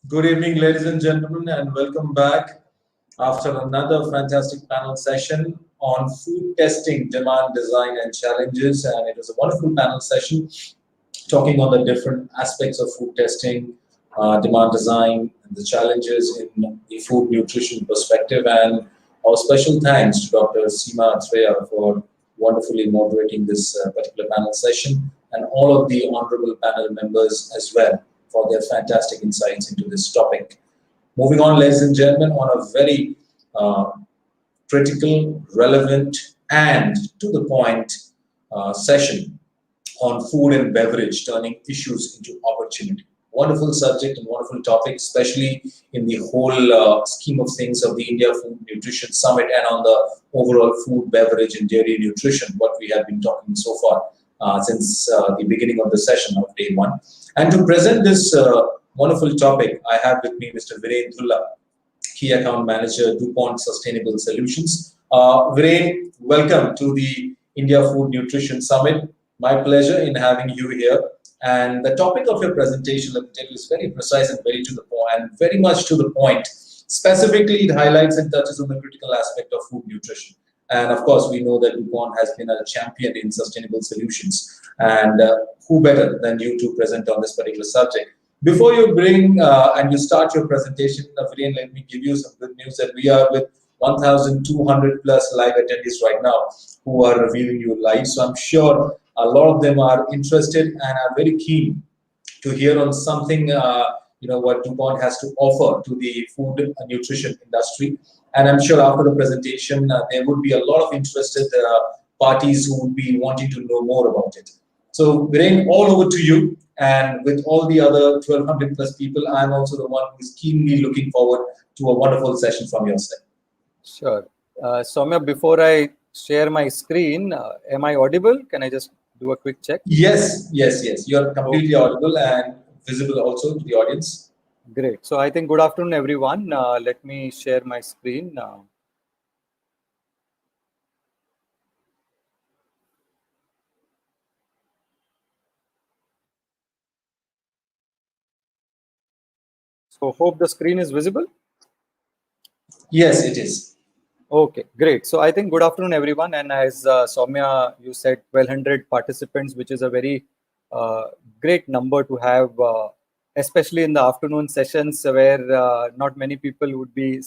Good evening, ladies and gentlemen, and welcome back after another fantastic panel session on food testing, demand, design, and challenges. And it was a wonderful panel session talking on the different aspects of food testing, demand design, and the challenges in the food nutrition perspective. And our special thanks to Dr. Seema Atreya for wonderfully moderating this particular panel session, and all of the honorable panel members as well for their fantastic insights into this topic. Moving on, ladies and gentlemen, on a very critical, relevant, and to the point session on food and beverage, turning issues into opportunity. Wonderful subject and wonderful topic, especially in the whole scheme of things of the India Food Nutrition Summit and on the overall food, beverage, and dairy nutrition, what we have been talking so far since the beginning of the session of day one. And to present this wonderful topic, I have with me Mr. Viren Dhulla, Key Account Manager, DuPont Sustainable Solutions. Viren, welcome to the India Food Nutrition Summit. My pleasure in having you here. And the topic of your presentation, let me tell you, is very precise and very to the point, and very much to the point. Specifically, it highlights and touches on the critical aspect of food nutrition. And of course, we know that DuPont has been a champion in sustainable solutions. And who better than you to present on this particular subject? Before you bring and you start your presentation, Viren, let me give you some good news that we are with 1,200 plus live attendees right now who are reviewing you live. So I'm sure a lot of them are interested and are very keen to hear on something, what DuPont has to offer to the food and nutrition industry. And I'm sure after the presentation, there would be a lot of interested parties who would be wanting to know more about it. So Viren, all over to you. And with all the other 1,200 plus people, I'm also the one who is keenly looking forward to a wonderful session from your side. Sure. Soumya, before I share my screen, am I audible? Can I just do a quick check? Yes. You're completely audible and visible also to the audience. Great. So I think good afternoon, everyone. Let me share my screen now. So hope the screen is visible. Yes, it is. Okay, great. So I think good afternoon, everyone. And as Soumya, you said 1,200 participants, which is a very great number to have, especially in the afternoon sessions where not many people would be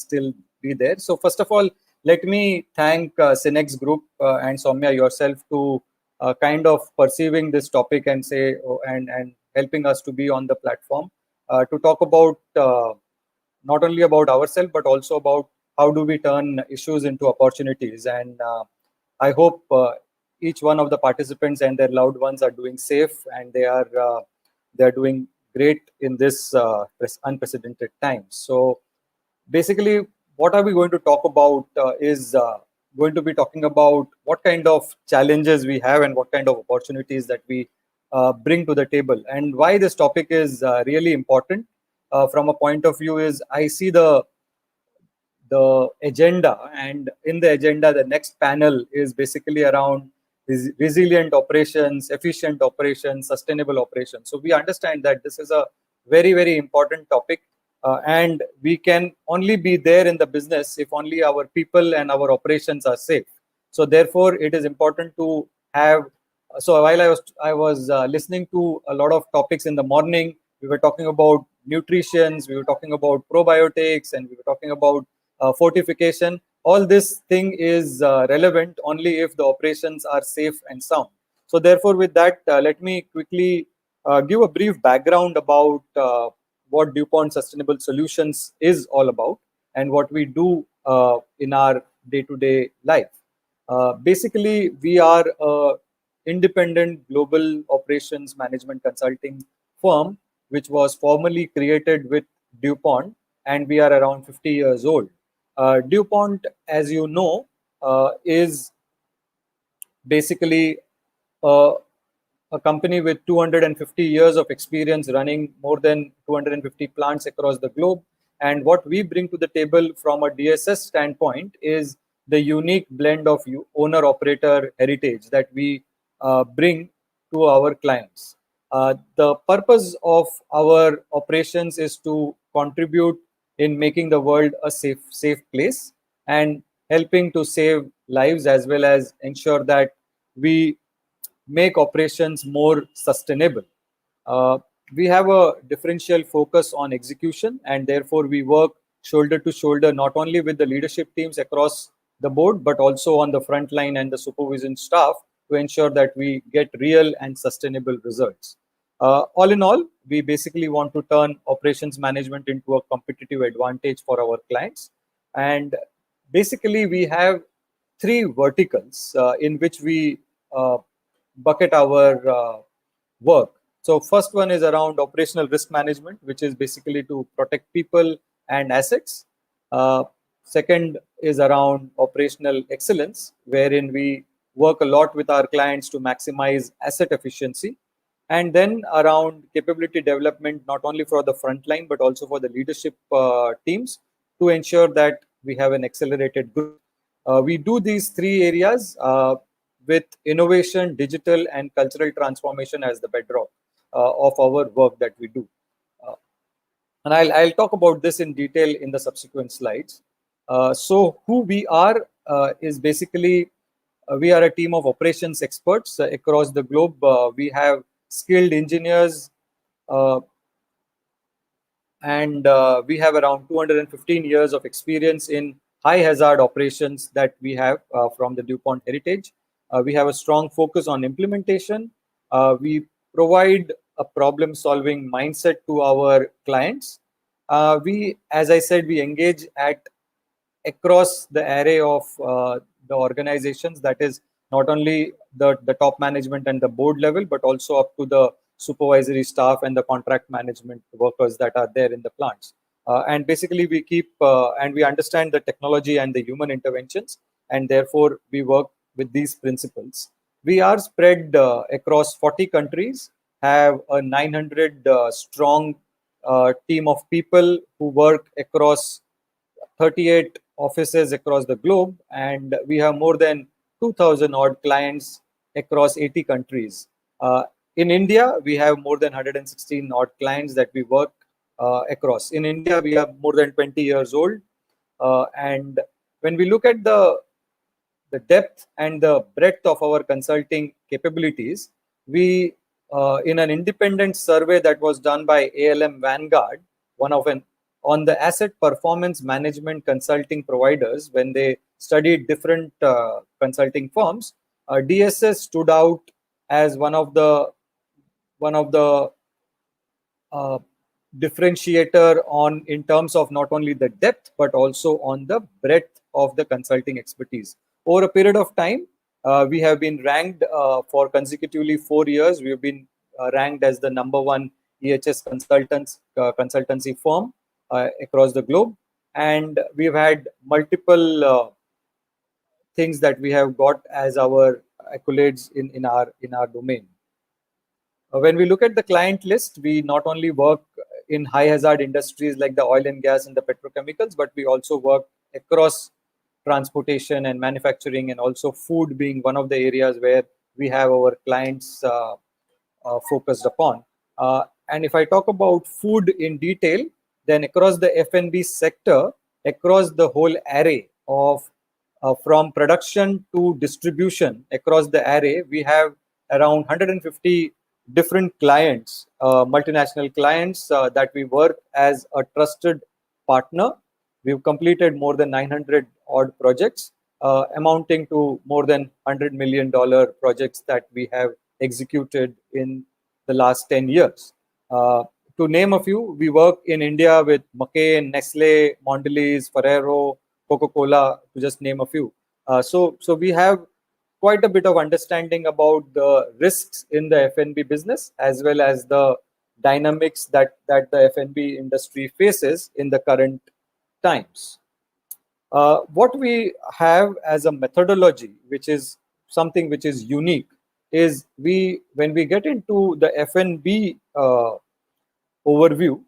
there. So first of all, let me thank Cinex Group and Soumya yourself to kind of perceiving this topic and and helping us to be on the platform to talk about not only about ourselves, but also about how do we turn issues into opportunities. And I hope each one of the participants and their loved ones are doing safe, and they are doing great in this unprecedented times. So basically, what are we going to talk about is going to be talking about what kind of challenges we have and what kind of opportunities that we bring to the table, and why this topic is really important from a point of view is I see the agenda, and in the agenda the next panel is basically around resilient operations, efficient operations, sustainable operations. So we understand that this is a very, very important topic, and we can only be there in the business if only our people and our operations are safe. So therefore it is important to have, so while I was listening to a lot of topics in the morning, we were talking about nutritions, we were talking about probiotics, and we were talking about fortification. All this thing is relevant only if the operations are safe and sound. So therefore, with that, let me quickly give a brief background about what DuPont Sustainable Solutions is all about and what we do in our day-to-day life. Basically, we are an independent global operations management consulting firm, which was formally created with DuPont, and we are around 50 years old. DuPont, as you know, is basically a company with 250 years of experience running more than 250 plants across the globe. And what we bring to the table from a DSS standpoint is the unique blend of owner-operator heritage that we bring to our clients. The purpose of our operations is to contribute in making the world a safe place and helping to save lives, as well as ensure that we make operations more sustainable. Uh, we have a differential focus on execution, and therefore we work shoulder to shoulder not only with the leadership teams across the board, but also on the front line and the supervision staff to ensure that we get real and sustainable results. All in all, we basically want to turn operations management into a competitive advantage for our clients. And basically, we have three verticals in which we bucket our work. So first one is around operational risk management, which is basically to protect people and assets. Second is around operational excellence, wherein we work a lot with our clients to maximize asset efficiency. And then around capability development, not only for the front line, but also for the leadership teams to ensure that we have an accelerated growth. We do these three areas with innovation, digital, and cultural transformation as the bedrock of our work that we do. And I'll talk about this in detail in the subsequent slides. So who we are is basically, we are a team of operations experts across the globe. We have skilled engineers, and we have around 215 years of experience in high hazard operations that we have from the DuPont heritage. We have a strong focus on implementation. We provide a problem solving mindset to our clients. As I said, we engage at across the array of the organizations, that is not only the top management and the board level, but also up to the supervisory staff and the contract management workers that are there in the plants. And basically we keep and we understand the technology and the human interventions, and therefore we work with these principles. We are spread across 40 countries, have a 900 strong team of people who work across 38 offices across the globe, and we have more than 2,000 odd clients across 80 countries. In India, we have more than 116 odd clients that we work across. In India, we are more than 20 years old. And when we look at the depth and the breadth of our consulting capabilities, we, in an independent survey that was done by ALM Vanguard, on the asset performance management consulting providers, when they studied different consulting firms, DSS stood out as one of the differentiator on in terms of not only the depth but also on the breadth of the consulting expertise. Over a period of time, we have been ranked for consecutively 4 years. We have been ranked as the #1 EHS consultancy firm across the globe, and we've had multiple things that we have got as our accolades in our domain. When we look at the client list, we not only work in high hazard industries like the oil and gas and the petrochemicals, but we also work across transportation and manufacturing, and also food being one of the areas where we have our clients focused upon. And if I talk about food in detail, then across the F&B sector, across the whole array of from production to distribution, across the array, we have around 150 different clients, multinational clients that we work as a trusted partner. We've completed more than 900 odd projects, amounting to more than $100 million projects that we have executed in the last 10 years. To name a few, we work in India with McCain, Nestle, Mondelez, Ferrero, Coca-Cola, to just name a few. So we have quite a bit of understanding about the risks in the F&B business, as well as the dynamics that the F&B industry faces in the current times. What we have as a methodology, which is something which is unique, is when we get into the F&B overview,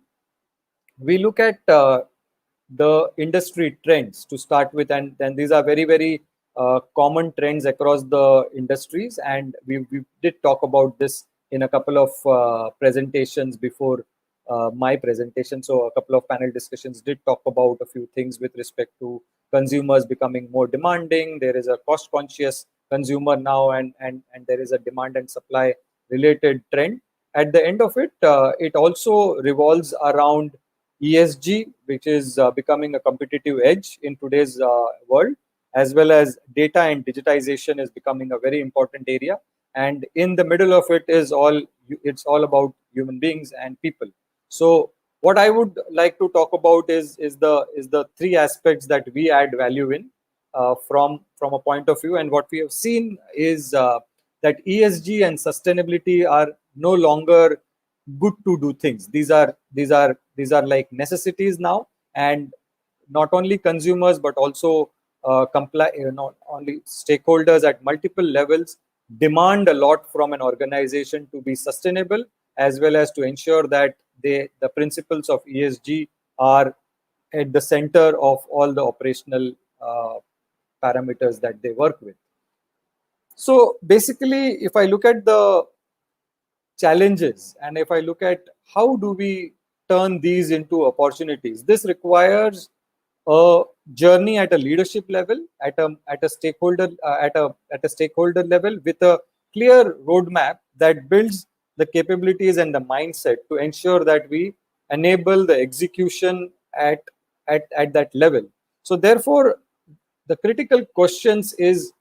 we look at the industry trends to start with, and these are very, very common trends across the industries, and we did talk about this in a couple of presentations before my presentation. So a couple of panel discussions did talk about a few things with respect to consumers becoming more demanding. There is a cost conscious consumer now, and there is a demand and supply related trend. At the end of it, it also revolves around ESG, which is becoming a competitive edge in today's world, as well as data and digitization is becoming a very important area. And in the middle of it is it's all about human beings and people. So what I would like to talk about is the three aspects that we add value in from a point of view. And what we have seen is that ESG and sustainability are no longer good to do things. These are like necessities now, and not only consumers but also not only stakeholders at multiple levels demand a lot from an organization to be sustainable, as well as to ensure that the principles of ESG are at the center of all the operational parameters that they work with. So basically, if I look at the challenges and if I look at how do we turn these into opportunities, this requires a journey at a leadership level, at a stakeholder level, with a clear roadmap that builds the capabilities and the mindset to ensure that we enable the execution at that level. So therefore, the critical questions is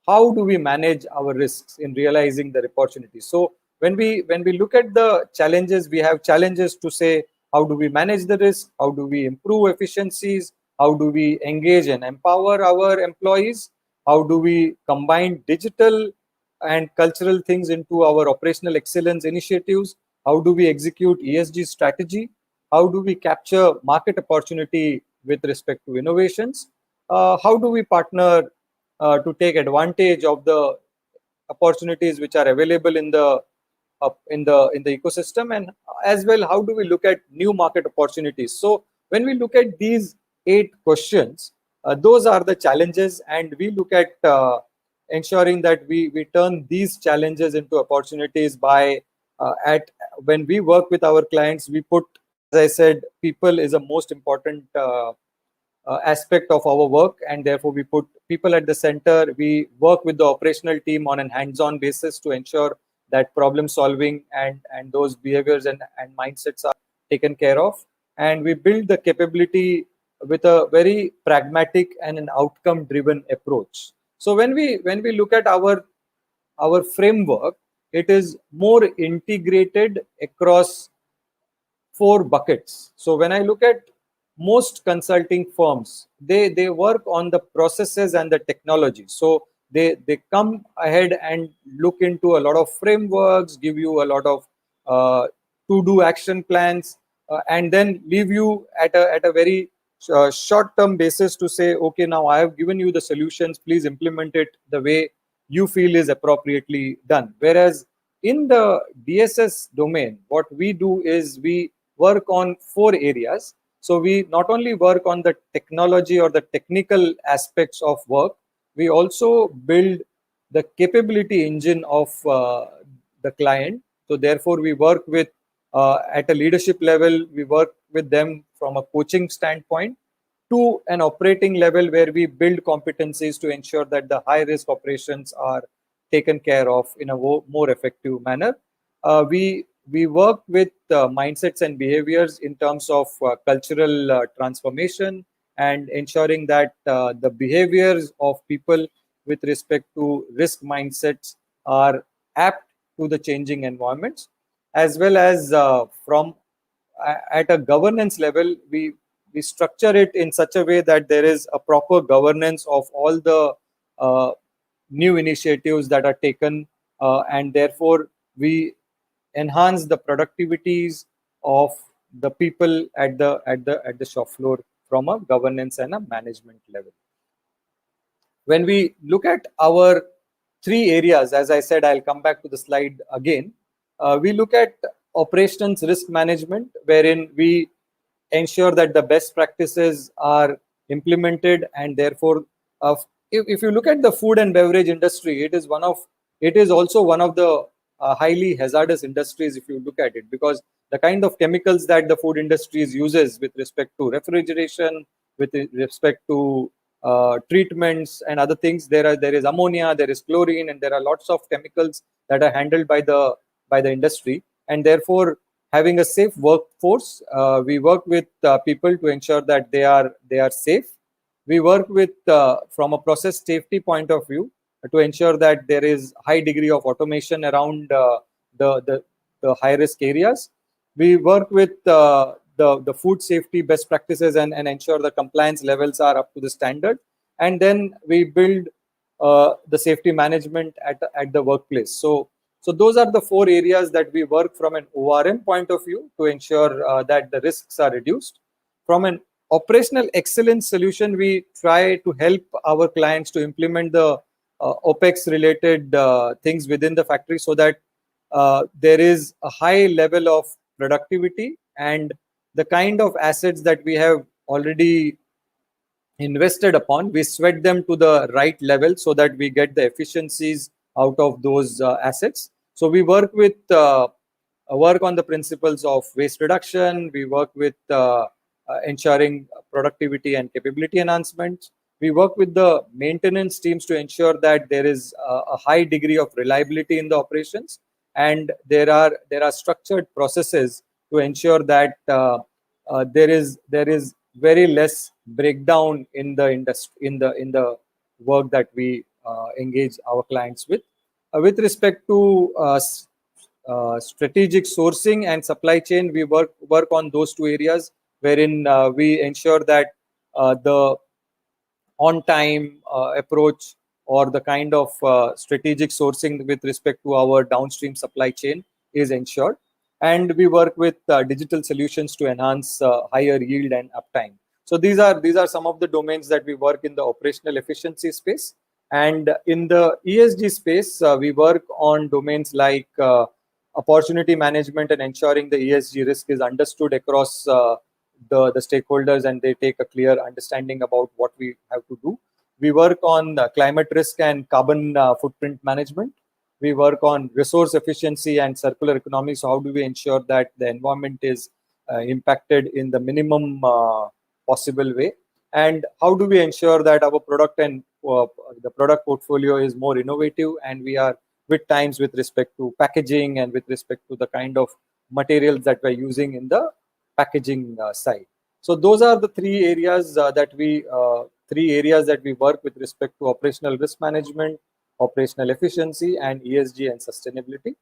how do we manage our risks in realizing the opportunities. So when we look at the challenges, we have challenges to say how do we manage the risk, how do we improve efficiencies, how do we engage and empower our employees, how do we combine digital and cultural things into our operational excellence initiatives, how do we execute ESG strategy, how do we capture market opportunity with respect to innovations, how do we partner to take advantage of the opportunities which are available in the ecosystem, and as well how do we look at new market opportunities. So when we look at these 8 questions, those are the challenges, and we look at ensuring that we turn these challenges into opportunities by when we work with our clients, we put, as I said, people is a most important aspect of our work, and therefore we put people at the center. We work with the operational team on a hands-on basis to ensure that problem solving and those behaviors and mindsets are taken care of, and we build the capability with a very pragmatic and an outcome driven approach. So when we look at our framework, it is more integrated across 4 buckets. So when I look at most consulting firms, they work on the processes and the technology. So they come ahead and look into a lot of frameworks, give you a lot of to-do action plans, and then leave you at a very short-term basis to say, okay, now I have given you the solutions, please implement it the way you feel is appropriately done. Whereas in the DSS domain, what we do is we work on 4 areas. So we not only work on the technology or the technical aspects of work, we also build the capability engine of the client. So therefore, we work with at a leadership level, we work with them from a coaching standpoint to an operating level where we build competencies to ensure that the high risk operations are taken care of in a more effective manner. We work with mindsets and behaviors in terms of cultural transformation and ensuring that the behaviors of people with respect to risk mindsets are apt to the changing environments, as well as from at a governance level, we structure it in such a way that there is a proper governance of all the new initiatives that are taken, and therefore we enhance the productivities of the people at the shop floor from a governance and a management level. When we look at our 3 areas, as I said, I'll come back to the slide again. We look at operations risk management, wherein we ensure that the best practices are implemented, and therefore, if you look at the food and beverage industry, it is also one of the highly hazardous industries if you look at it, because the kind of chemicals that the food industry uses with respect to refrigeration, with respect to treatments and other things. There is ammonia, there is chlorine, and there are lots of chemicals that are handled by the industry. And therefore, having a safe workforce, we work with people to ensure that they are safe. We work with from a process safety point of view to ensure that there is high degree of automation around the high risk areas. We work with the food safety best practices and ensure the compliance levels are up to the standard. And then we build the safety management at the workplace. So those are the 4 areas that we work from an ORM point of view to ensure that the risks are reduced. From an operational excellence solution, we try to help our clients to implement the OPEX related things within the factory so that there is a high level of productivity, and the kind of assets that we have already invested upon, we sweat them to the right level so that we get the efficiencies out of those assets. So we work with work on the principles of waste reduction. We work with ensuring productivity and capability enhancements. We work with the maintenance teams to ensure that there is a high degree of reliability in the operations, and there are structured processes to ensure that there is very less breakdown in the industry, in the work that we engage our clients with. With respect to strategic sourcing and supply chain, we work on those 2 areas wherein we ensure that the on-time approach or the kind of strategic sourcing with respect to our downstream supply chain is ensured. And we work with digital solutions to enhance higher yield and uptime. So these are some of the domains that we work in the operational efficiency space. And in the ESG space, we work on domains like opportunity management and ensuring the ESG risk is understood across the stakeholders, and they take a clear understanding about what we have to do. We work on climate risk and carbon footprint management. We work on resource efficiency and circular economy. So how do we ensure that the environment is impacted in the minimum possible way? And how do we ensure that our product and the product portfolio is more innovative, and we are with times with respect to packaging and with respect to the kind of materials that we're using in the packaging side. So those are the 3 areas that we work with respect to operational risk management, operational efficiency, and ESG and sustainability.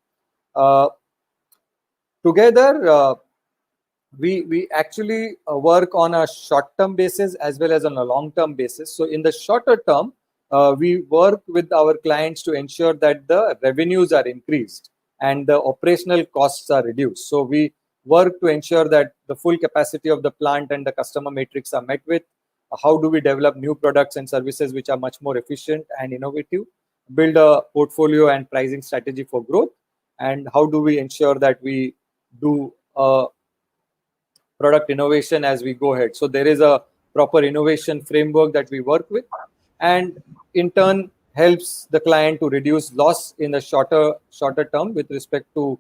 Together, we actually work on a short-term basis as well as on a long-term basis. So in the shorter term, we work with our clients to ensure that the revenues are increased and the operational costs are reduced. So we work to ensure that the full capacity of the plant and the customer matrix are met with. How do we develop new products and services which are much more efficient and innovative? Build a portfolio and pricing strategy for growth. And how do we ensure that we do product innovation as we go ahead? So there is a proper innovation framework that we work with, and in turn helps the client to reduce loss in the shorter term with respect to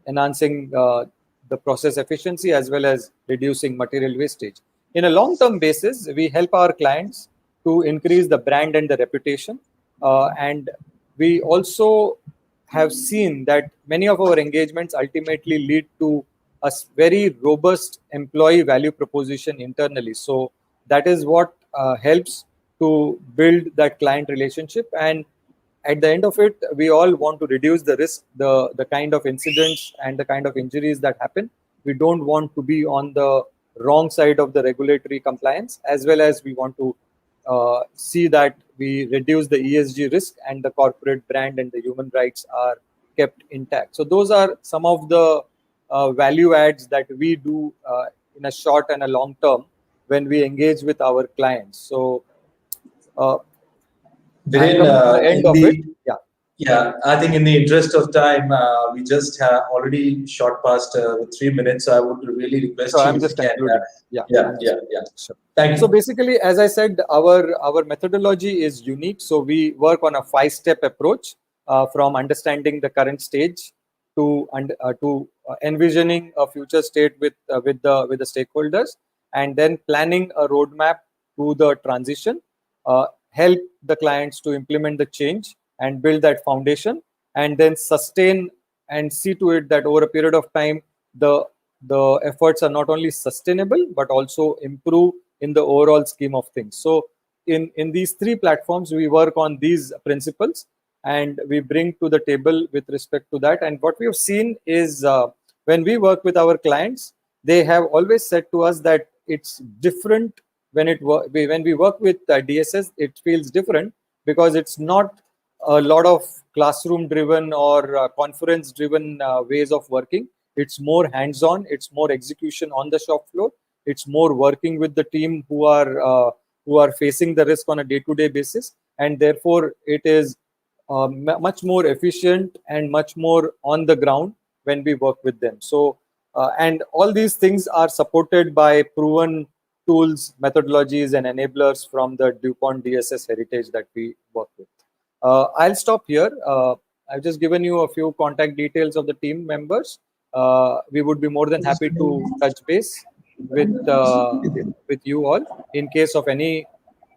enhancing the process efficiency as well as reducing material wastage. In a long-term basis, we help our clients to increase the brand and the reputation. And we also have seen that many of our engagements ultimately lead to a very robust employee value proposition internally. So that is what helps to build that client relationship. And at the end of it, we all want to reduce the risk, the kind of incidents and the kind of injuries that happen. We don't want to be on the wrong side of the regulatory compliance, as well as we want to see that we reduce the ESG risk and the corporate brand and the human rights are kept intact. So those are some of the value adds that we do in a short and a long term when we engage with our clients. So Viren, end of it. Yeah, I think in the interest of time, we just have already shot past with 3 minutes. So I would really request you. I'm just concluding. Yeah. Sure. Thank you. So basically, as I said, our methodology is unique. So we work on a 5-step approach from understanding the current stage, to envisioning a future state with the stakeholders, and then planning a roadmap to the transition, help the clients to implement the change and build that foundation, and then sustain and see to it that over a period of time the efforts are not only sustainable but also improve in the overall scheme of things. So in these three platforms, we work on these principles and we bring to the table with respect to that. And what we have seen is when we work with our clients, they have always said to us that it's different when we work with DSS. It feels different because it's not a lot of classroom driven or conference driven ways of working. It's more hands-on, it's more execution on the shop floor, it's more working with the team who are facing the risk on a day-to-day basis, and therefore it is much more efficient and much more on the ground when we work with them. So and all these things are supported by proven tools, methodologies and enablers from the DuPont DSS heritage that we work with. I'll stop here. I've just given you a few contact details of the team members. We would be more than happy to touch base with you all in case of any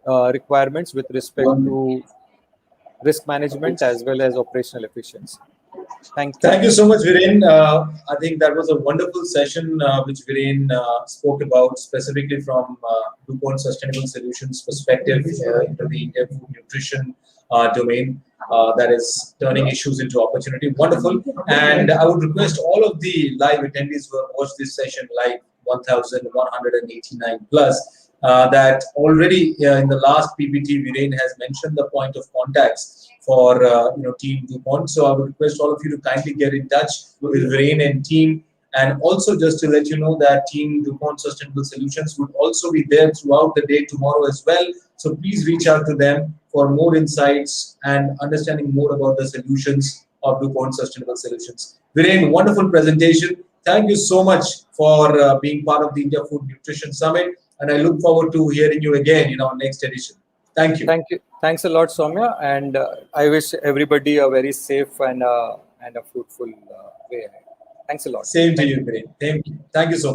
requirements with respect to risk management as well as operational efficiency. Thank you. Thank you so much, Viren. I think that was a wonderful session which Viren spoke about specifically from DuPont Sustainable Solutions perspective into the India food nutrition domain that is turning issues into opportunity. Wonderful. And I would request all of the live attendees who have watched this session live, 1,189 plus, that already in the last PPT, Viren has mentioned the point of contacts for Team DuPont. So I would request all of you to kindly get in touch with Viren and team. And also just to let you know that Team DuPont Sustainable Solutions would also be there throughout the day tomorrow as well. So please reach out to them for more insights and understanding more about the solutions of DuPont Sustainable Solutions. Viren, wonderful presentation. Thank you so much for being part of the India Food Nutrition Summit. And I look forward to hearing you again in our next edition. Thank you. Thank you. Thanks a lot, Soumya. And I wish everybody a very safe and a fruitful way ahead. Thanks a lot. Same to you, Viren. Thank you so much.